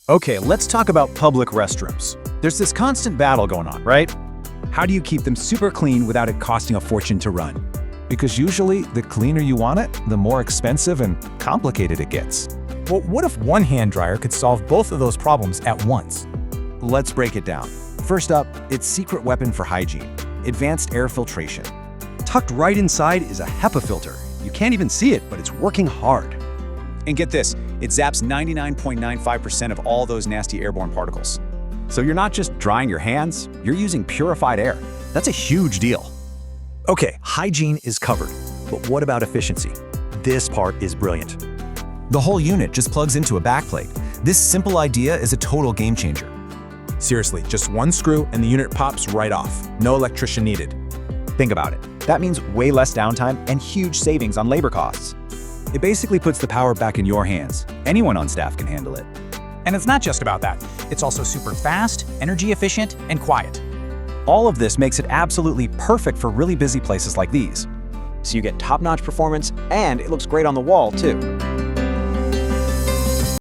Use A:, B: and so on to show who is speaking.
A: Okay, let's talk about public restrooms. There's this constant battle going on, right? How do you keep them super clean without it costing a fortune to run?
B: Because usually, the cleaner you want it, the more expensive and complicated it gets.
C: Well, what if one hand dryer could solve both of those problems at once?
D: Let's break it down. First up, its secret weapon for hygiene, advanced air filtration. Tucked right inside is a HEPA filter. You can't even see it, but it's working hard.
A: And get this, it zaps 99.95% of all those nasty airborne particles.
D: So you're not just drying your hands, you're using purified air. That's a huge deal.
E: Okay, hygiene is covered, but what about efficiency? This part is brilliant.
B: The whole unit just plugs into a backplate. This simple idea is a total game changer.
C: Seriously, just one screw and the unit pops right off. No electrician needed.
F: Think about it. That means way less downtime and huge savings on labor costs.
A: It basically puts the power back in your hands. Anyone on staff can handle it.
C: And it's not just about that. It's also super fast, energy efficient, and quiet.
F: All of this makes it absolutely perfect for really busy places like these. So you get top-notch performance, and it looks great on the wall, too.